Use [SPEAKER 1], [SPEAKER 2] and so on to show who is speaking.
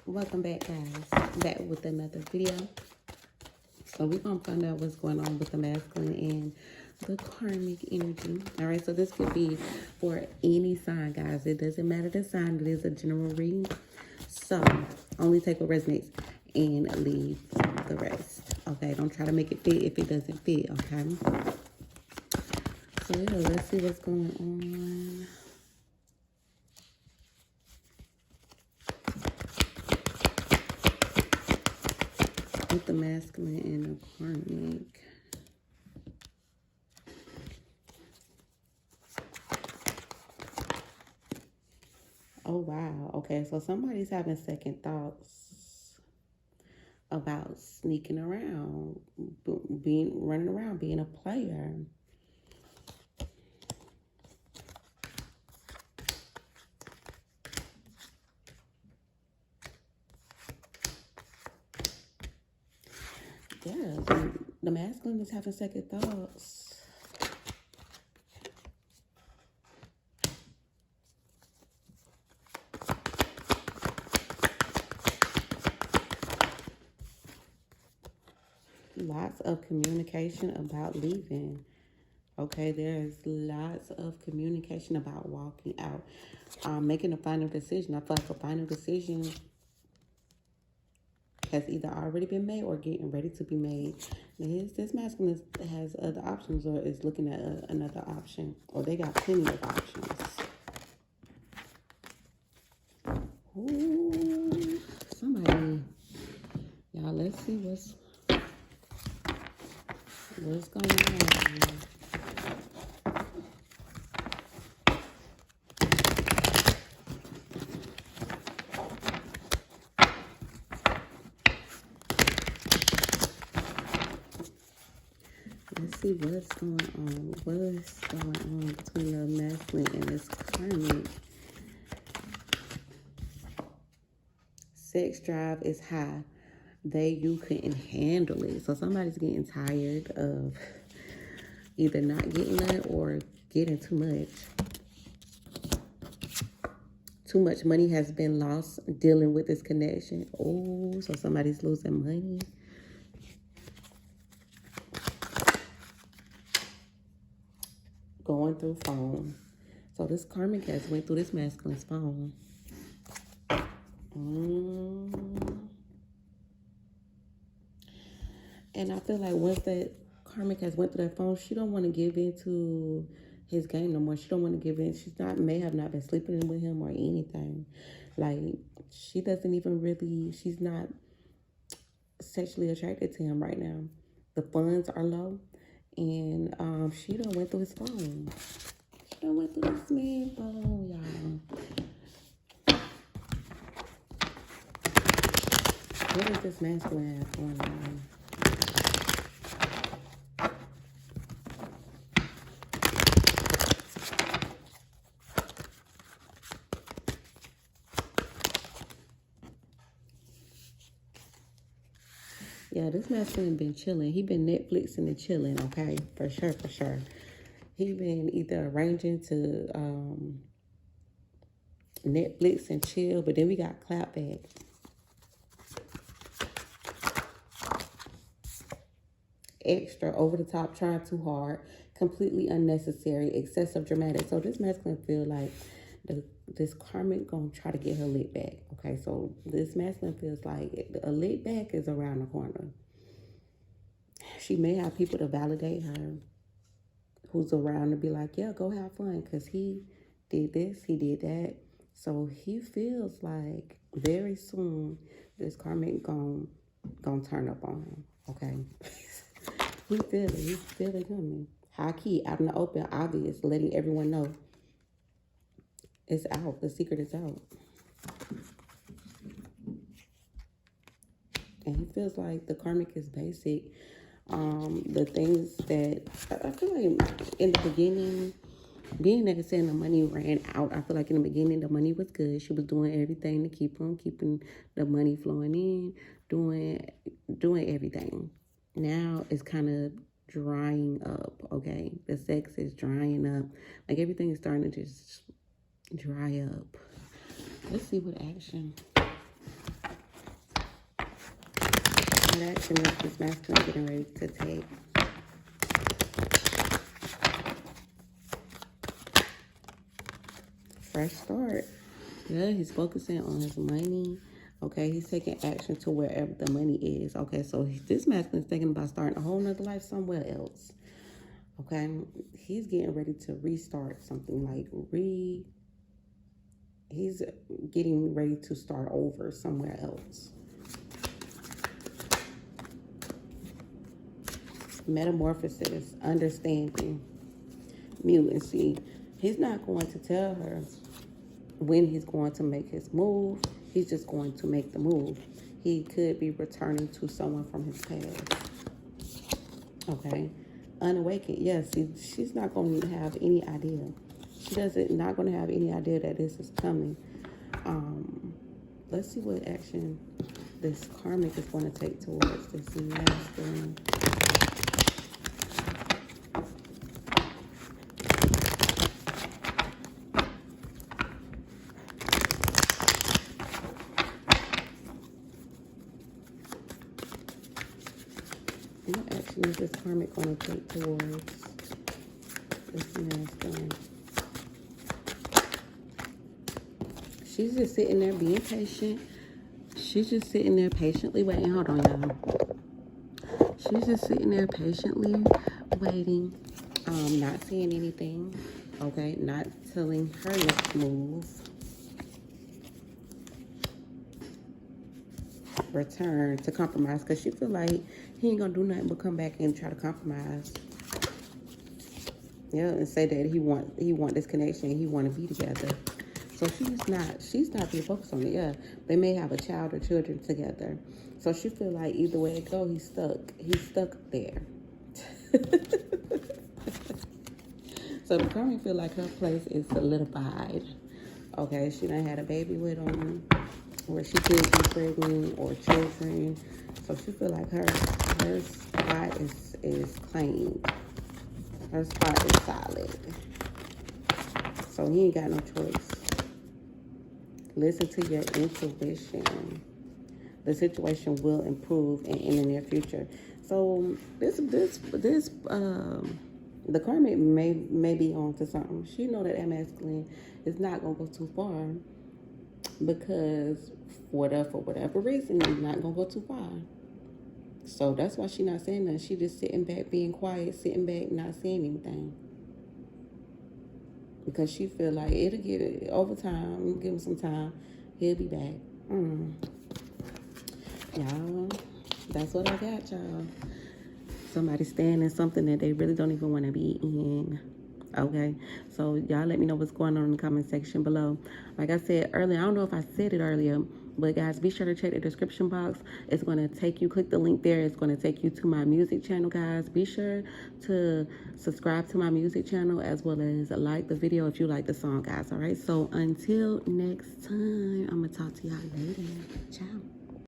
[SPEAKER 1] Welcome back, guys. Back with another video. So we're going to find out what's going on with the masculine and the karmic energy. All right, so this could be for any sign, guys. It doesn't matter the sign. It is a general reading. So only take what resonates and leave the rest. Okay, don't try to make it fit if it doesn't fit, okay? So yeah, let's see what's going on. With the masculine and the karmic. Oh, wow. Okay, so somebody's having second thoughts about sneaking around, running around, being a player. Yeah, the masculine is having second thoughts. Lots of communication about leaving. Okay, there's lots of communication about walking out, making a final decision. I feel like a final decision has either already been made or getting ready to be made. This masculine has other options or is looking at another option, or they got plenty of options. Ooh, somebody, y'all, let's see what's going on. Let's see what's going on. What's going on between the masculine and this karmic? Sex drive is high. You couldn't handle it. So somebody's getting tired of either not getting that or getting too much. Too much money has been lost dealing with this connection. Oh, so somebody's losing money. Going through phone. So this karmic has went through this masculine's phone. And I feel like once that karmic has went through that phone, she don't want to give in to his game no more. She don't want to give in. May have not been sleeping with him or anything. Like, she doesn't even really, she's not sexually attracted to him right now. The funds are low. And she done went through his phone. She done went through this man's phone, y'all. What does this masculine have going on? Yeah, this masculine been chilling. He been Netflixing and chilling, okay? For sure, for sure. He been either arranging to Netflix and chill, but then we got clapback. Extra, over the top, trying too hard, completely unnecessary, excessive, dramatic. So this masculine feel like this karmic gonna try to get her lit back. Okay, so this masculine feels like a lit back is around the corner. She may have people to validate her who's around to be like, yeah, go have fun, because he did this, he did that. So he feels like very soon this karmic gonna turn up on him. Okay. He feel it coming. High key, out in the open, obvious, letting everyone know it's out. The secret is out. And he feels like the karmic is basic. The things that I feel like in the beginning, being that saying the money ran out, I feel like in the beginning the money was good. She was doing everything to keeping the money flowing in, doing everything. Now it's kind of drying up, okay? The sex is drying up. Like everything is starting to just dry up. Let's see what action What action is this masculine getting ready to take? Fresh start. Yeah, he's focusing on his money. Okay, he's taking action to wherever the money is. Okay, so this masculine is thinking about starting a whole nother life somewhere else. Okay, he's getting ready to restart something like he's getting ready to start over somewhere else. Metamorphosis, understanding, mutancy. He's not going to tell her when he's going to make his move. He's just going to make the move. He could be returning to someone from his past. Okay. Unawakened. Yes, she's not going to have any idea. Not going to have any idea that this is coming. Let's see what action this karmic is going to take towards this masculine. What action is this karmic going to take towards this masculine? She's just sitting there being patient. She's just sitting there patiently waiting. Hold on, y'all. She's just sitting there patiently waiting. Not saying anything. Okay, not telling her next move. Return to compromise, because she feel like he ain't gonna do nothing but come back and try to compromise. Yeah, and say that he want this connection, he want to be together. So she's not being focused on it. Yeah, they may have a child or children together. So she feel like either way it go, he's stuck there. So the karmic feel like her place is solidified. Okay, she done had a baby with him, or she could be pregnant, or children. So she feel like her spot is claimed. Her spot is solid. So he ain't got no choice. Listen to your intuition. The situation will improve in the near future. So the karmic may be on to something. She know that masculine is not gonna go too far, because for whatever reason, he's not gonna go too far. So that's why she not saying nothing. She just sitting back, being quiet, sitting back, not saying anything. Because she feel like it'll get over time. Give him some time. He'll be back. Y'all, that's what I got, y'all. Somebody staying in something that they really don't even want to be in. Okay, so y'all let me know what's going on in the comment section below. Like I said earlier, I don't know if I said it earlier, but guys, be sure to check the description box. It's going to take you, click the link there. It's going to take you to my music channel, guys. Be sure to subscribe to my music channel, as well as like the video if you like the song, guys. All right, so until next time, I'm going to talk to y'all later. Ciao.